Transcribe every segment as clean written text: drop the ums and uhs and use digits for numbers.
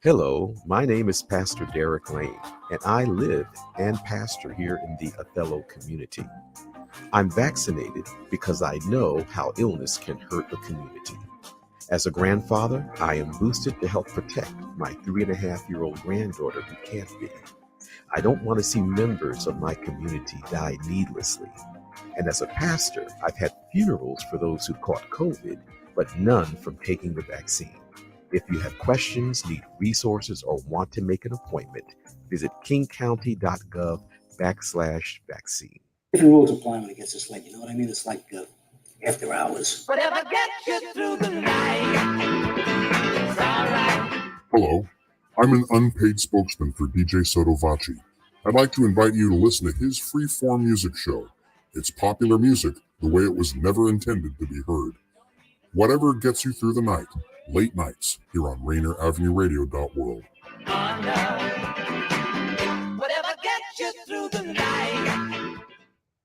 Hello, my name is Pastor Derek Lane, and I live and pastor here in the Othello community. I'm vaccinated because I know how illness can hurt a community. As a grandfather, I am boosted to help protect my 3.5-year-old granddaughter who can't be. I don't want to see members of my community die needlessly. And as a pastor, I've had funerals for those who caught COVID, but none from taking the vaccine. If you have questions, need resources, or want to make an appointment, visit kingcounty.gov/vaccine. Different rules apply when it gets this late. You know what I mean? It's like after hours. Whatever gets you through the night, it's all right. Hello, I'm an unpaid spokesman for DJ Sotovaci. I'd like to invite you to listen to his free-form music show. It's popular music the way it was never intended to be heard. Whatever gets you through the night, late nights, here on Rainier Avenue Radio.world. Whatever gets you through the night.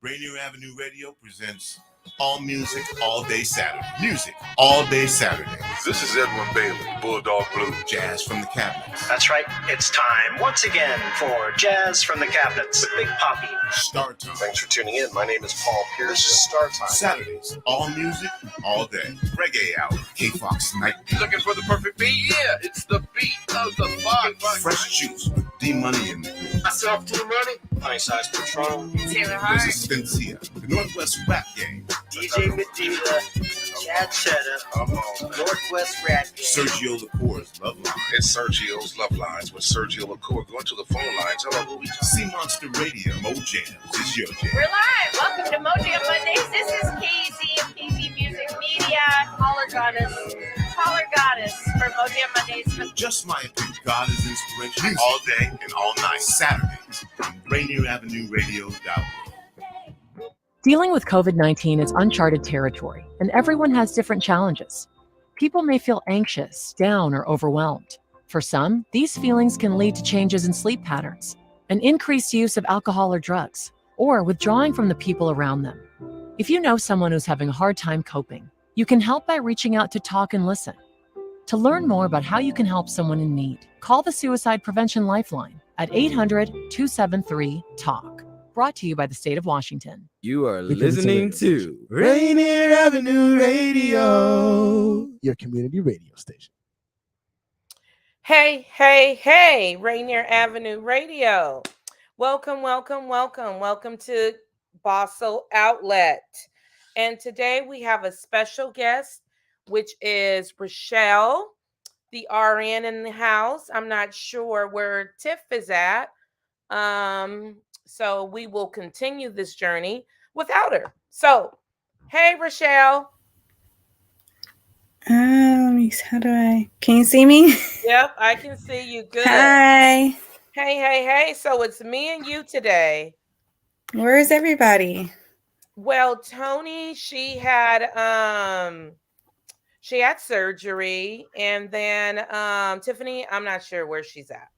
Rainier Avenue Radio presents All Music, All Day Saturday. Music, All Day Saturday. This is Edwin Bailey, Bulldog Blue. Jazz from the Cabinets. That's right. It's time once again for Jazz from the Cabinets with Big Poppy. Start Time. Thanks for tuning in. My name is Paul Pierce. This is Start Time. Saturdays, all music, all day. Reggae Hour, K-Fox Night. Looking for the perfect beat? Yeah, it's the beat of the vibe. Fresh Juice with D-Money in the group. Myself, D-Money. Honey Size Patron. Taylor Hart. This is Spencia, the Northwest Rap Gang. DJ Medina, Chad Cheddar, Northwest Rat. Sergio Lacour's Love Line. It's Sergio's Love Lines with Sergio LaCour. Going to the phone lines. Hello, who we talking? Sea Monster Radio, Mo Jams. It's your jam. We're live. Welcome to Mojo Mondays. This is KZ of KZ Music Media. Caller Goddess for Mojo Mondays. Just my opinion. God is inspiration. All day and all night. Saturdays on Rainier Avenue Radio.world. Dealing with COVID-19 is uncharted territory, and everyone has different challenges. People may feel anxious, down, or overwhelmed. For some, these feelings can lead to changes in sleep patterns, an increased use of alcohol or drugs, or withdrawing from the people around them. If you know someone who's having a hard time coping, you can help by reaching out to talk and listen. To learn more about how you can help someone in need, call the Suicide Prevention Lifeline at 800-273-TALK. Brought to you by the state of Washington. You are listening to Rainier Avenue Radio, your community radio station. Hey, hey, hey, Rainier Avenue Radio. Welcome to Bawsule Outlet. And today we have a special guest, which is Rochelle, the RN in the house. I'm not sure where Tiff is at. So we will continue this journey without her. So, hey, Rochelle. Can you see me? Yep, I can see you. Good. Hi. Hey. So it's me and you today. Where is everybody? Well, Tony, she had surgery, and then Tiffany, I'm not sure where she's at.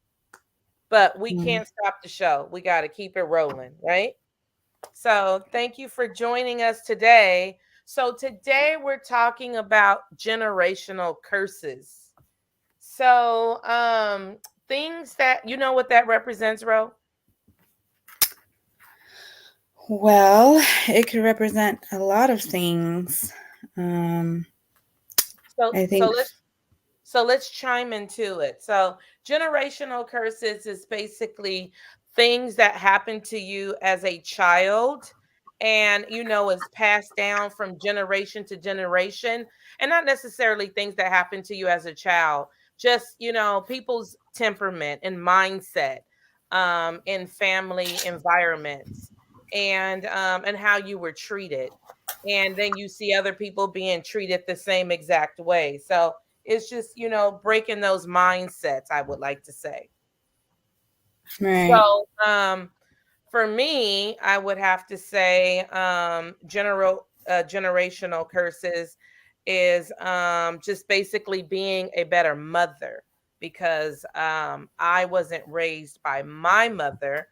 But we can't stop the show. We got to keep it rolling, right? So thank you for joining us today. So today we're talking about generational curses. So things that, you know what that represents, Ro? Well, it could represent a lot of things. So let's chime into it. So generational curses is basically things that happen to you as a child and, is passed down from generation to generation, and not necessarily things that happen to you as a child, just, people's temperament and mindset in family environments and how you were treated. And then you see other people being treated the same exact way. So it's just, breaking those mindsets, I would like to say. Right. So for me, I would have to say generational curses is just basically being a better mother, because I wasn't raised by my mother.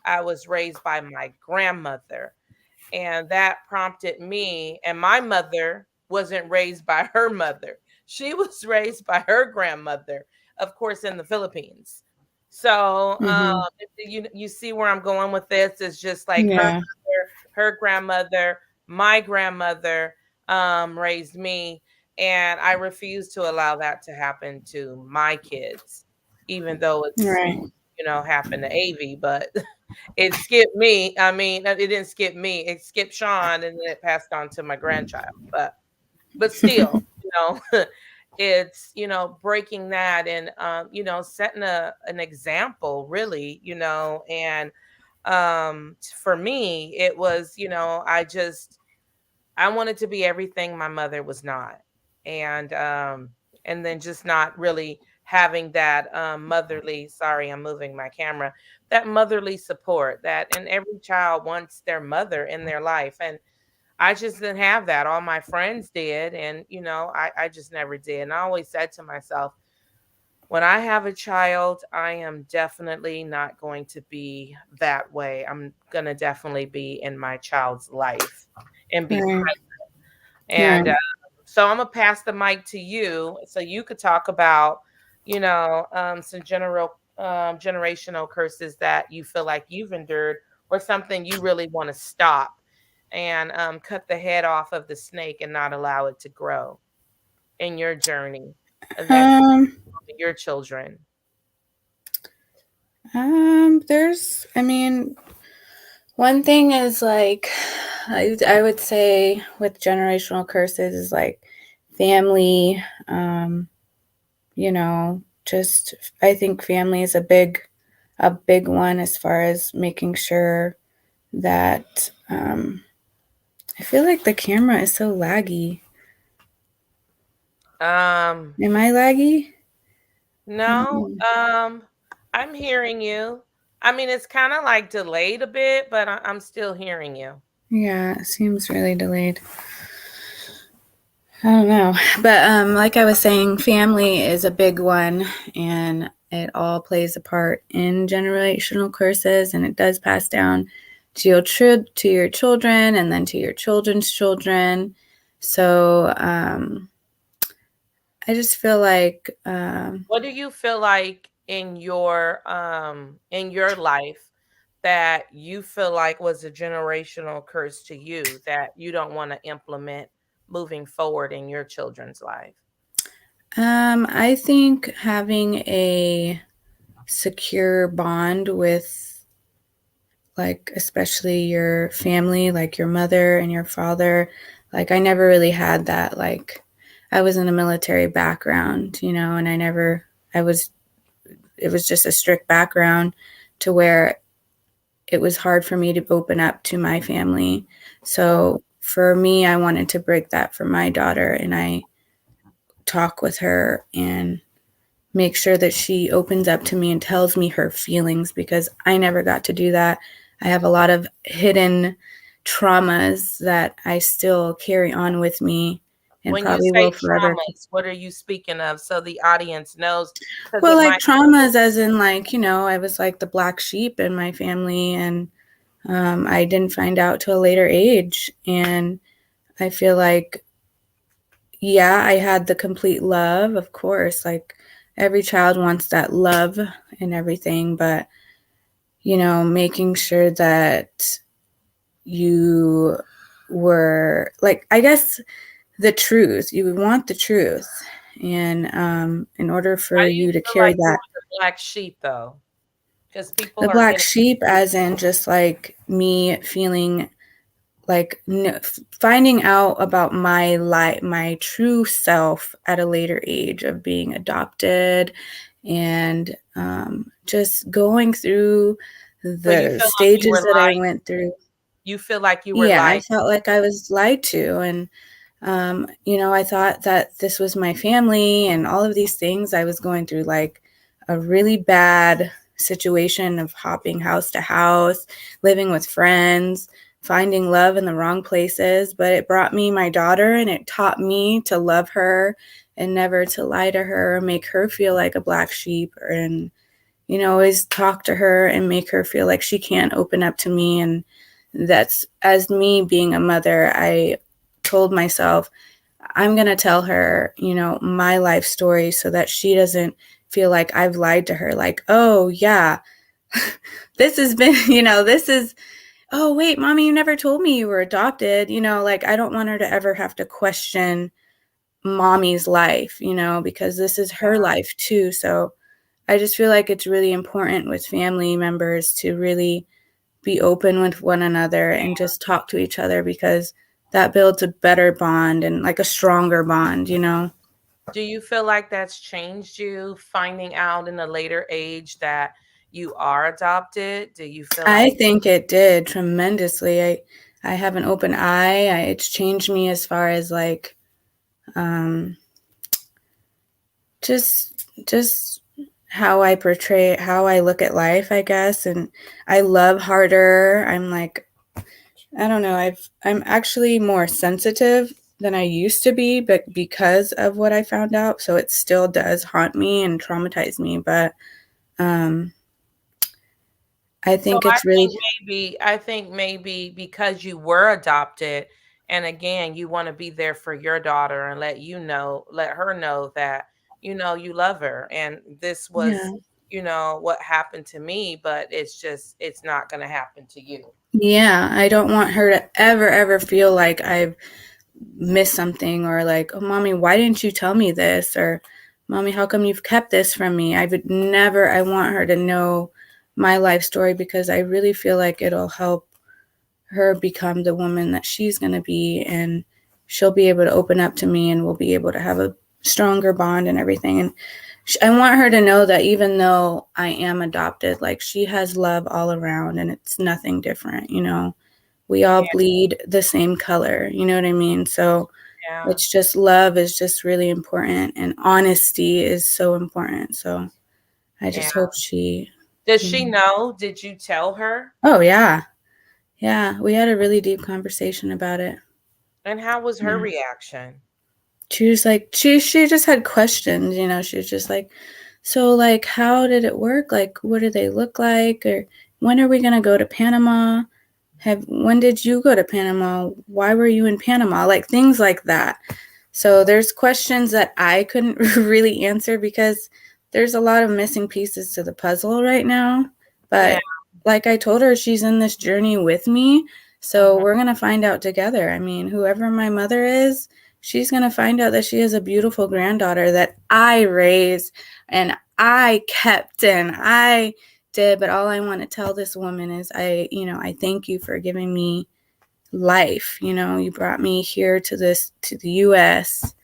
I was raised by my grandmother. And that prompted me, and my mother wasn't raised by her mother. She was raised by her grandmother. of course, in the Philippines. So you see where I'm going with this. It's just like her Yeah. mother, her grandmother, my grandmother raised me, and I refuse to allow that to happen to my kids, even though it's Right. happened to Avi, but it skipped me. I mean, it didn't skip me. It skipped Sean, and then it passed on to my grandchild. But still, it's breaking that and setting an example, really, and for me, it was I wanted to be everything my mother was not, and then just not really having that motherly. Sorry, I'm moving my camera. That motherly support and every child wants their mother in their life, and I just didn't have that. All my friends did, and I just never did. And I always said to myself, when I have a child, I am definitely not going to be that way. I'm going to definitely be in my child's life and be present. And so I'm going to pass the mic to you so you could talk about, some generational curses that you feel like you've endured or something you really want to stop and cut the head off of the snake and not allow it to grow in your journey of your children. One thing is like, I would say with generational curses is like family, just, I think family is a big one as far as making sure that, I feel like the camera is so laggy. Am I laggy? No, I'm hearing you. I mean, it's kind of like delayed a bit, but I'm still hearing you. Yeah, it seems really delayed. I don't know. But like I was saying, family is a big one, and it all plays a part in generational curses, and it does pass down to your children and then to your children's children. So I just feel like what do you feel like in your life that you feel like was a generational curse to you that you don't want to implement moving forward in your children's life? I think having a secure bond with, like, especially your family, like your mother and your father. Like, I never really had that. Like, I was in a military background, and it was just a strict background to where it was hard for me to open up to my family. So for me, I wanted to break that for my daughter, and I talk with her and make sure that she opens up to me and tells me her feelings, because I never got to do that. I have a lot of hidden traumas that I still carry on with me and when probably you say will forever. Traumas, what are you speaking of so the audience knows? Well, like traumas as in like, I was like the black sheep in my family, and I didn't find out till a later age. And I feel like, yeah, I had the complete love, of course, like every child wants that love and everything, but making sure that you were like, I guess the truth, you would want the truth. And in order for you to carry that. You were the black sheep though, because people the black sheep as in just like me feeling like finding out about my life, my true self at a later age of being adopted, and just going through the stages that I went through. You feel like you were lied? I felt like I was lied to, and I thought that this was my family and all of these things. I was going through like a really bad situation of hopping house to house, living with friends, finding love in the wrong places, but it brought me my daughter, and it taught me to love her and never to lie to her or make her feel like a black sheep, and always talk to her and make her feel like she can't open up to me. And that's, as me being a mother, I told myself, I'm going to tell her, my life story so that she doesn't feel like I've lied to her. Like, oh yeah, this has been, this is, oh wait, mommy, you never told me you were adopted. Like I don't want her to ever have to question mommy's life, because this is her life too. So I just feel like it's really important with family members to really be open with one another and just talk to each other, because that builds a better bond and like a stronger bond, Do you feel like that's changed you, finding out in a later age that you are adopted? Do you feel I like think it did tremendously. I have an open eye. It's changed me as far as like just how I portray, how I look at life, I guess. And I love harder. I'm like, I don't know. I'm actually more sensitive than I used to be, but because of what I found out, so it still does haunt me and traumatize me. But I think it's really. I think maybe because you were adopted, and again, you want to be there for your daughter and let her know that you love her, and this was what happened to me, but it's not going to happen to you. Yeah, I don't want her to ever feel like I've missed something, or like, oh, mommy, why didn't you tell me this? Or mommy, how come you've kept this from me? I want her to know my life story, because I really feel like it'll help her become the woman that she's going to be, and she'll be able to open up to me, and we'll be able to have a stronger bond and everything. And I want her to know that even though I am adopted, like she has love all around, and it's nothing different. We all bleed the same color. You know what I mean? So it's just, love is just really important, and honesty is so important. So I just hope she. Does she know? Did you tell her? Oh yeah. Yeah. We had a really deep conversation about it. And how was her reaction? She was like, she just had questions, she was just like, so like, how did it work? Like, what do they look like? Or when are we going to go to Panama? When did you go to Panama? Why were you in Panama? Like things like that. So there's questions that I couldn't really answer, because there's a lot of missing pieces to the puzzle right now. But like I told her, she's in this journey with me. So we're going to find out together. I mean, whoever my mother is, she's going to find out that she has a beautiful granddaughter that I raised and I kept and I did. But all I want to tell this woman is I thank you for giving me life. You brought me here to the US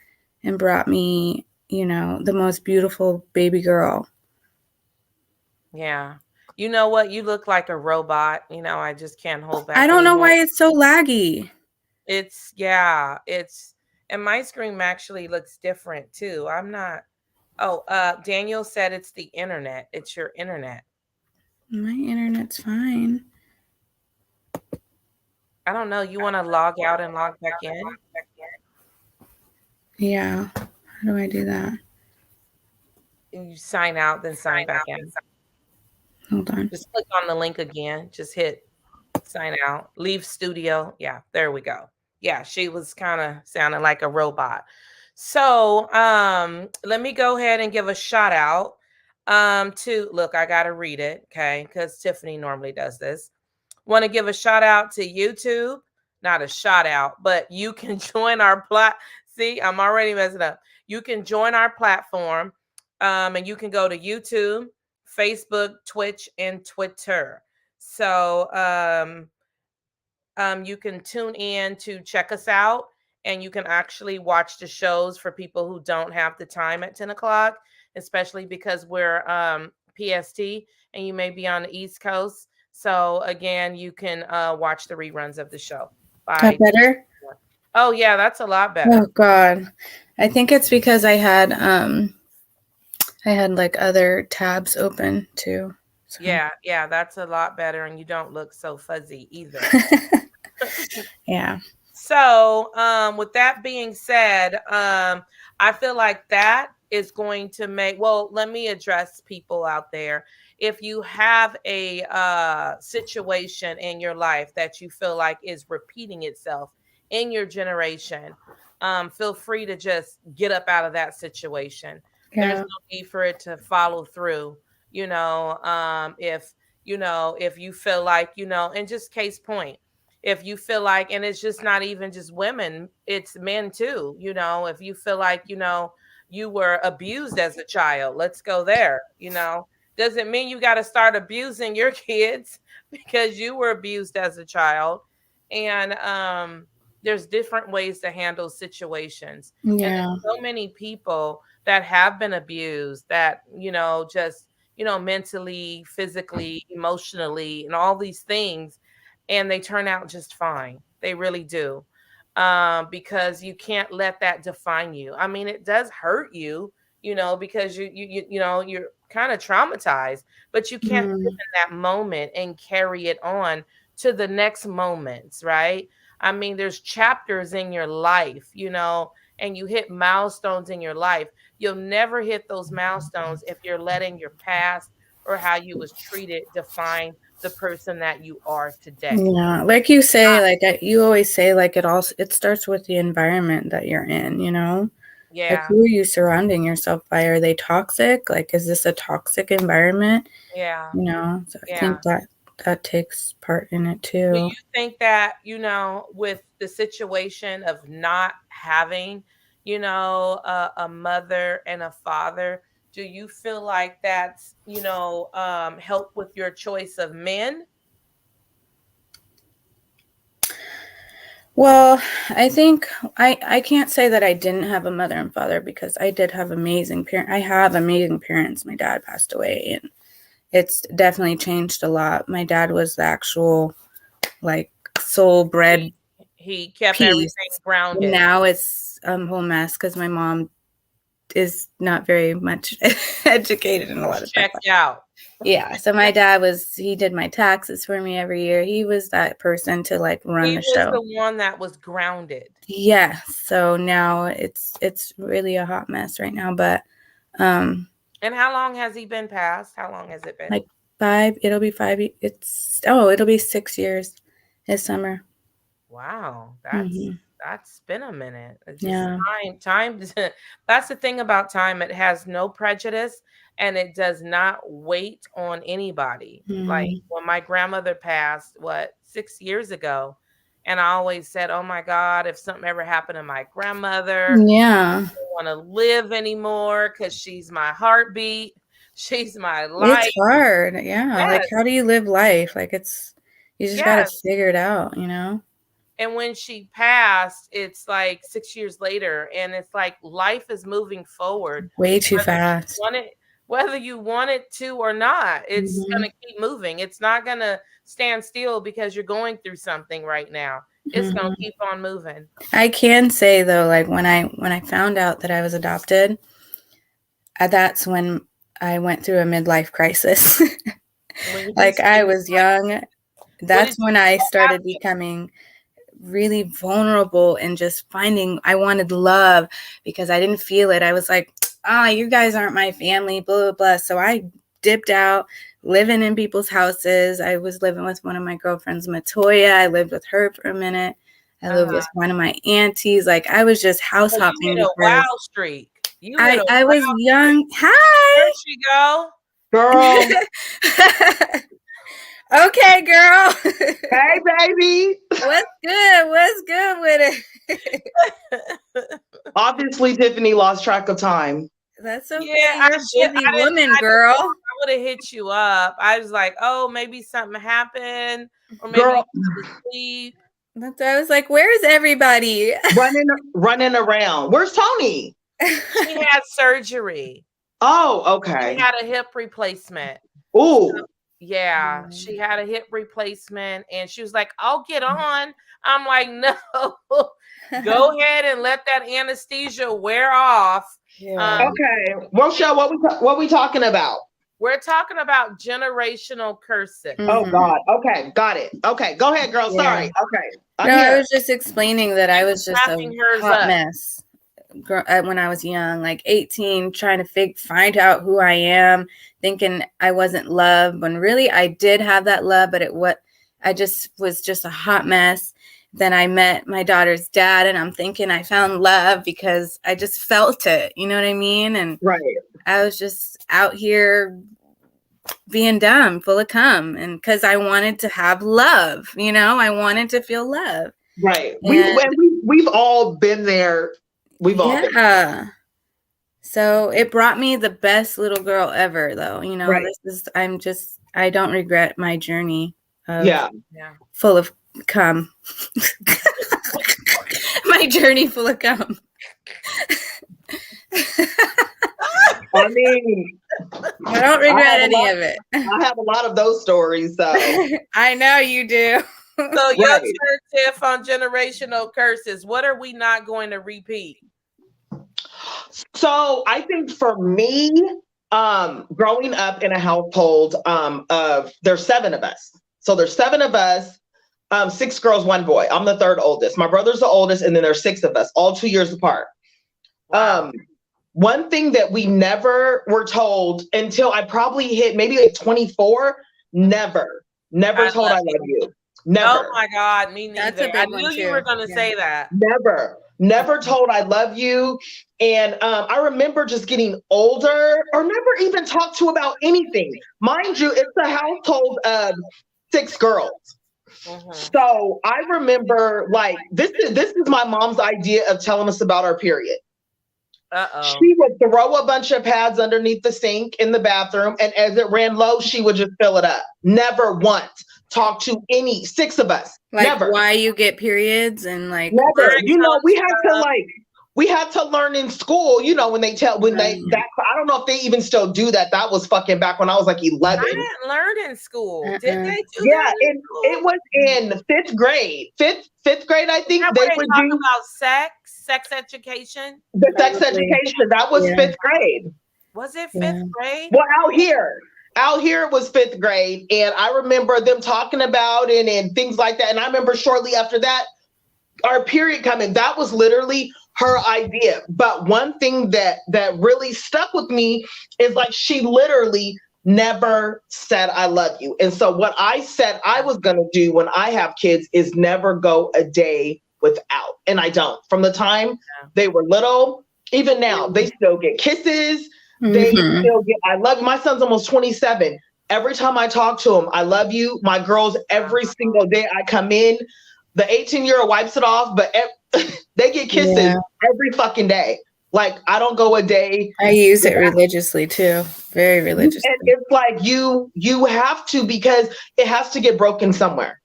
and brought me, the most beautiful baby girl. Yeah. You know what? You look like a robot. I just can't hold back. I don't know why it's so laggy. And my screen actually looks different too. I'm not. Oh, Daniel said it's the internet. It's your internet. My internet's fine. I don't know. You want to log out and log back in? Yeah. How do I do that? You sign out, then sign back in. Hold on. Just click on the link again. Just hit sign out. Leave studio. Yeah, there we go. Yeah, she was kind of sounding like a robot. So let me go ahead and give a shout out look, I got to read it, okay, because Tiffany normally does this. Want to give a shout out to YouTube. Not a shout out, but you can join our See, I'm already messing up. You can join our platform and you can go to YouTube, Facebook, Twitch, and Twitter. So you can tune in to check us out, and you can actually watch the shows for people who don't have the time at 10 o'clock, especially because we're PST and you may be on the East Coast. So again, you can watch the reruns of the show. That better? Oh yeah, that's a lot better. Oh God. I think it's because I had like other tabs open too. So. Yeah, that's a lot better, and you don't look so fuzzy either. Yeah. So with that being said, I feel like that is going to let me address people out there. If you have a situation in your life that you feel like is repeating itself in your generation, feel free to just get up out of that situation. There's Yeah. no need for it to follow through. If if you feel like, and just case point, if you feel like, and it's just not even just women, it's men too. If you feel like, you were abused as a child, let's go there. Doesn't mean you got to start abusing your kids because you were abused as a child. And there's different ways to handle situations. And Yeah. there's so many people that have been abused that, just, mentally, physically, emotionally, and all these things. And they turn out just fine. They really do. Because you can't let that define you. I mean, it does hurt you, because you're kind of traumatized, but you can't live in that moment and carry it on to the next moments, right? I mean, there's chapters in your life, and you hit milestones in your life. You'll never hit those milestones if you're letting your past or how you was treated define the person that you are today. Yeah, like you say, you always say, like it starts with the environment that you're in, Like, Yeah. who are you surrounding yourself by? Are they toxic? Like, is this a toxic environment? Yeah. So I think that takes part in it too. Do you think that, with the situation of not having, a mother and a father, do you feel like that's, help with your choice of men? Well, I think I can't say that I didn't have a mother and father, because I did have amazing parents. I have amazing parents. My dad passed away, and it's definitely changed a lot. My dad was the actual, like, soul bred. He kept piece. everything grounded. And now it's a whole mess because my mom is not very much educated in a lot of stuff. Checked out. Yeah. So my dad he did my taxes for me every year. He was that person to, like, run the show. He was the one that was grounded. Yeah. So now it's really a hot mess right now. But and how long has he been passed? How long has it been? Like 5. It'll be 5. It'll be 6 years this summer. Wow. That's been a minute. It's just Yeah. Time. That's the thing about time. It has no prejudice, and it does not wait on anybody. Like when my grandmother passed, 6 years ago, and I always said, oh my God, if something ever happened to my grandmother, yeah, I don't want to live anymore because she's my heartbeat. She's my life. It's hard. Yeah. Yes. Like, how do you live life? Like, you just got to figure it out, And when she passed, it's like 6 years later, and it's like life is moving forward. Way too fast. Whether you want it to or not, it's going to keep moving. It's not going to stand still because you're going through something right now. It's going to keep on moving. I can say, though, like, when I found out that I was adopted, that's when I went through a midlife crisis. Like, I was young. That's when I started becoming really vulnerable and just finding I wanted love because I didn't feel it. I was like, you guys aren't my family, blah, blah, blah. So I dipped out, living in people's houses. I was living with one of my girlfriends, Matoya. I lived with her for a minute. I lived with one of my aunties. Like, I was just house hopping. You hit a wild streak. I was young. Hi. There she go. Girl. Okay, girl. Hey, baby. What's good? What's good with it? Obviously, Tiffany lost track of time. That's okay. Yeah, You're a busy woman, girl. I would have hit you up. I was like, oh, maybe something happened, or maybe you were asleep. I was like, where's everybody? running around. Where's Tony? She had surgery. Oh, okay. She had a hip replacement. Ooh. Yeah, she had a hip replacement, and she was like, I'll get on. I'm like, no, go ahead and let that anesthesia wear off. Yeah. Okay. Rochelle, what we talking about? We're talking about generational curses. Oh, God. Okay. Got it. Okay. Go ahead, girl. Yeah. Sorry. Okay. I was just explaining that I was just a hot mess when I was young, like 18, trying to find out who I am, thinking I wasn't loved when really I did have that love, but I just was just a hot mess. then I met my daughter's dad, and I'm thinking I found love because I just felt it. You know what I mean? And I was just out here being dumb, full of cum, and because I wanted to have love, you know, I wanted to feel love. Right. We've all been there. We've all been there. So it brought me the best little girl ever, though. You know, I don't regret my journey. Full of cum. My journey full of cum. I mean, I don't regret any of it. I have a lot of those stories, so I know you do. So your turn, Tiff, on generational curses. What are we not going to repeat? So I think for me, growing up in a household of there's 7 of us. So there's 7 of us, 6 girls, 1 boy. I'm the 3rd oldest. My brother's the oldest, and then there's 6 of us, all 2 years apart. Wow. One thing that we never were told until I probably hit maybe like 24, never told I love you. Never. Oh my God, me neither. I knew you were going to say that. Never told I love you. And I remember just getting older or never even talked to about anything. Mind you, it's a household of 6 girls. So I remember like, this is my mom's idea of telling us about our period. She would throw a bunch of pads underneath the sink in the bathroom, and as it ran low, she would just fill it up. Never once talk to any 6 of us. Like never. Why you get periods and like never. You know, we had to learn in school, you know, when they I don't know if they even still do that. That was fucking back when I was like 11. I didn't learn in school. Did they do that? Yeah, it was in 5th grade. Fifth grade, I think. They would talk about sex education. The sex education, that was 5th grade. Was it 5th grade? Well, out here it was 5th grade, and I remember them talking about it and things like that. And I remember shortly after that, our period coming. That was literally her idea. But one thing that really stuck with me is like she literally never said I love you. And so what I said I was gonna do when I have kids is never go a day without. And I don't. From the time they were little, even now, they still get kisses. They still get I love you. My son's almost 27. Every time I talk to him, I love you. My girls, every single day I come in, the 18-year-old wipes it off, but they get kisses every fucking day. Like, I don't go a day. I use it religiously too. Very religiously. And it's like you have to, because it has to get broken somewhere.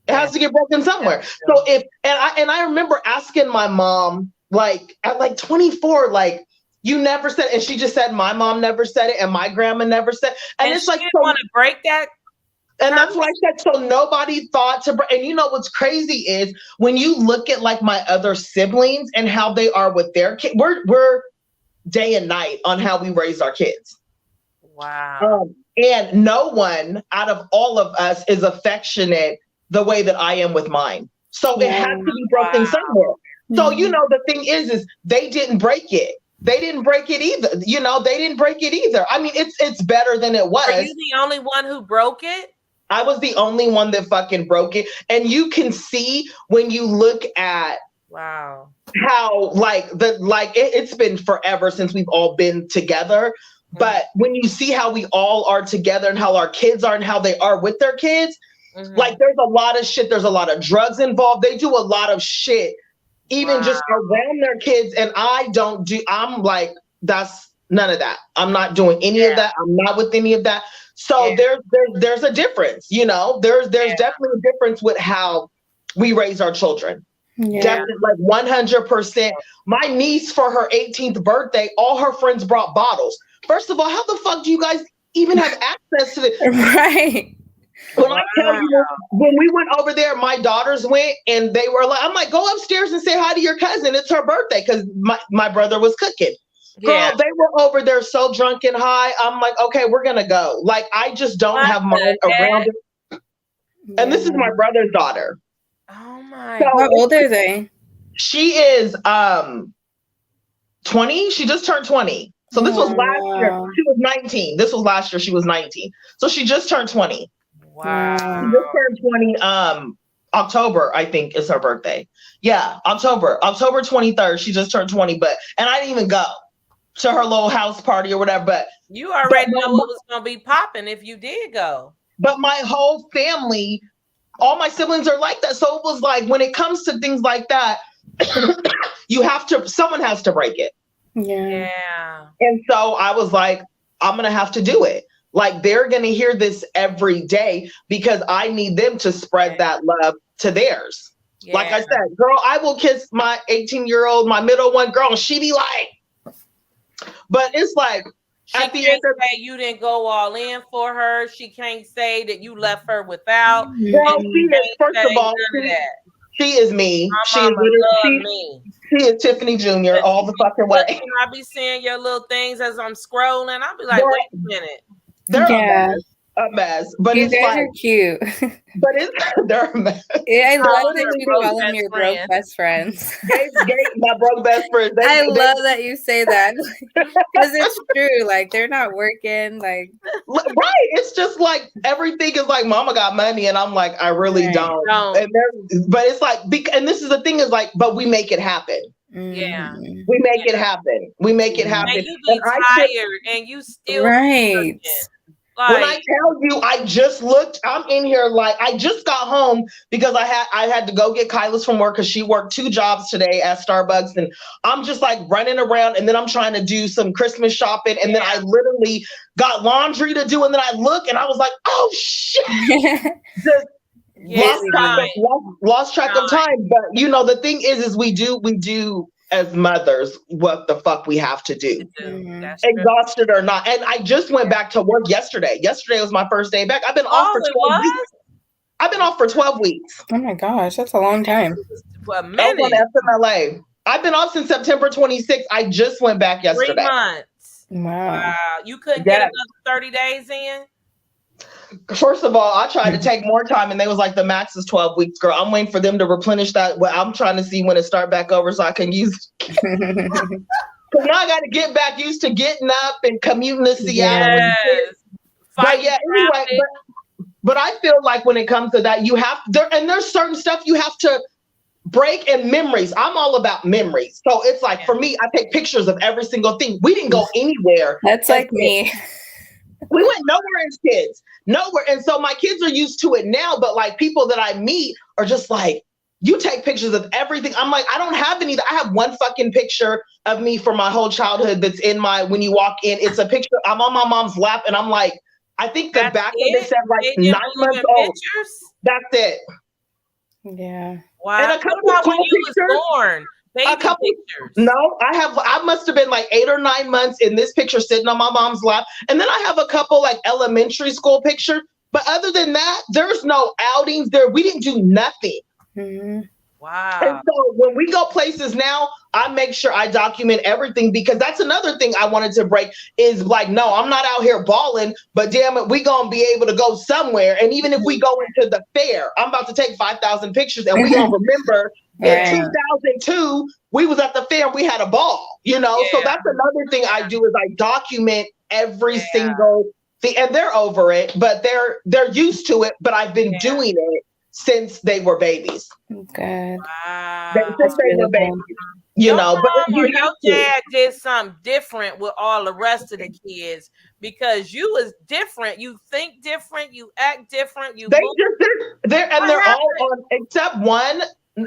It has to get broken somewhere. So I remember asking my mom, like at like 24, like, you never said, and she just said, my mom never said it, and my grandma never said. And it's like, so want to break that. And that's what I said. So nobody thought to break. And you know what's crazy is when you look at like my other siblings and how they are with their kids, we're day and night on how we raise our kids. Wow. And no one out of all of us is affectionate the way that I am with mine. So it has to be broken somewhere. So, you know, the thing is they didn't break it. They didn't break it either. You know, they didn't break it either. I mean, it's better than it was. Are you the only one who broke it? I was the only one that fucking broke it. And you can see when you look at how it's been forever since we've all been together. But when you see how we all are together and how our kids are and how they are with their kids, like there's a lot of shit. There's a lot of drugs involved. They do a lot of shit, even just around their kids. And I'm like, that's none of that. I'm not doing any of that. I'm not with any of that. So there's a difference, you know, there's definitely a difference with how we raise our children. Definitely, like 100%. My niece, for her 18th birthday, all her friends brought bottles. First of all, how the fuck do you guys even have access to it? Right. When I tell you, when we went over there, my daughters went and they were like, I'm like, go upstairs and say hi to your cousin. It's her birthday, because my brother was cooking. Girl, they were over there so drunk and high. I'm like, okay, we're gonna go. Like, I just don't have mine around it. And this is my brother's daughter. Oh my! So, how old are they? She is 20. She just turned 20. So this was last year. She was 19. This was last year. She was 19. So she just turned 20. Wow. She just turned 20 October, I think, is her birthday. Yeah, October 23rd. She just turned 20, and I didn't even go to her little house party or whatever. But you already know what was gonna be popping if you did go. But my whole family, all my siblings are like that. So it was like, when it comes to things like that, someone has to break it. Yeah. And so I was like, I'm gonna have to do it. Like, they're gonna hear this every day because I need them to spread that love to theirs. Yeah. Like I said, girl, I will kiss my 18-year-old, my middle one, girl, and she be like, but it's like, she can't say you didn't go all in for her. She can't say that you left her without. Well, first of all, she is me. She is literally me. She is Tiffany Jr. all the fucking way. I be seeing your little things as I'm scrolling. I'll be like, wait a minute. They're a mess. But you guys are cute. But they're a mess. Yeah, I love that you call them your broke best friends. My broke best friends. I love that you say that because it's true. Like, they're not working. Like, right. It's just like everything is like, mama got money, and I'm like, I really don't. And but it's like, and this is the thing is like, but we make it happen. Yeah, we make it happen. We make it happen. And you be tired, and you still right. Like, when I tell you, I just looked, I'm in here like, I just got home because I had to go get Kyla's from work because she worked 2 jobs today at Starbucks, and I'm just like running around, and then I'm trying to do some Christmas shopping, and then I literally got laundry to do, and then I look and I was like, oh shit. Lost track of time. But you know, the thing is we do as mothers what the fuck we have to do, exhausted or not. And I just went back to work yesterday. Yesterday was my first day back. I've been off for 12 weeks. I've been off for 12 weeks. Oh my gosh, that's a long time. Well, minute. I was on FMLA. I've been off since September 26th. I just went back yesterday. 3 months. Wow. You couldn't get another 30 days in? First of all, I tried to take more time, and they was like, the max is 12 weeks, girl. I'm waiting for them to replenish that. Well, I'm trying to see when it start back over so I can use it. Because now I got to get back used to getting up and commuting to Seattle. Yes. But yeah, anyway, but I feel like when it comes to that, you have there's certain stuff you have to break, and memories. I'm all about memories. So it's like, for me, I take pictures of every single thing. We didn't go anywhere. That's like me. We went nowhere as kids. Nowhere. And so my kids are used to it now, but like people that I meet are just like, you take pictures of everything. I'm like, I don't have any. I have one fucking picture of me for my whole childhood that's in when you walk in, it's a picture. I'm on my mom's lap, and I'm like, I think the back of it said like 9 months old. Pictures? That's it. Yeah. Wow. And a couple about when you was born. Baby pictures. No, I must have been like 8 or 9 months in this picture sitting on my mom's lap. And then I have a couple like elementary school pictures. But other than that, there's no outings there. We didn't do nothing. Mm-hmm. Wow. And so when we go places now, I make sure I document everything, because that's another thing I wanted to break is like, no, I'm not out here balling, but damn it, we gonna be able to go somewhere. And even if we go into the fair, I'm about to take 5,000 pictures, and we gonna remember in 2002, we was at the fair and we had a ball, you know? So that's another thing I do is I document every single thing, and they're over it, but they're used to it, but I've been doing it since they were babies. Good. Wow. Since they were babies. You know, but your dad did something different with all the rest of the kids, because you was different. You think different. You act different. They're all on,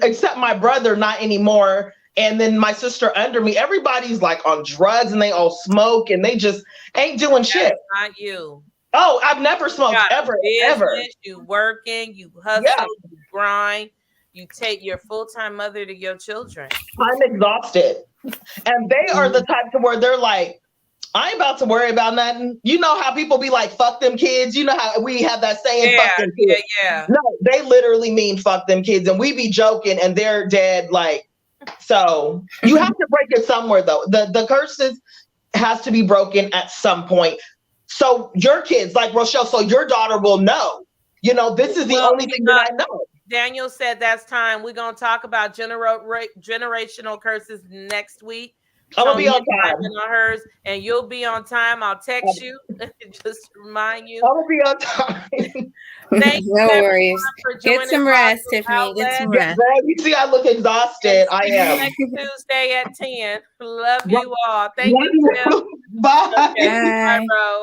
except my brother, not anymore. And then my sister under me. Everybody's like on drugs, and they all smoke, and they just ain't doing shit. Not you. Oh, I've never smoked ever. You working. You hustle. You grind. You take your full-time mother to your children. I'm exhausted. And they are the type to where they're like, I ain't about to worry about nothing. You know how people be like, fuck them kids. You know how we have that saying, fuck them kids. Yeah. No, they literally mean fuck them kids. And we be joking, and they're dead. Like, so you have to break it somewhere though. The curses has to be broken at some point. So your kids, like Rochelle, so your daughter will know, you know, this is the only thing that I know. Daniel said that's time. We're going to talk about generational curses next week. I'm gonna be on time. On hers, and you'll be on time. I'll text you just to remind you. I'm gonna be on time. Thank you. No worries. Get some rest, Tiffany. Get some rest. You see, I look exhausted. I am. Next Tuesday at 10. Love you all. Thank you, Tim. Bye. Okay. Bye, bro.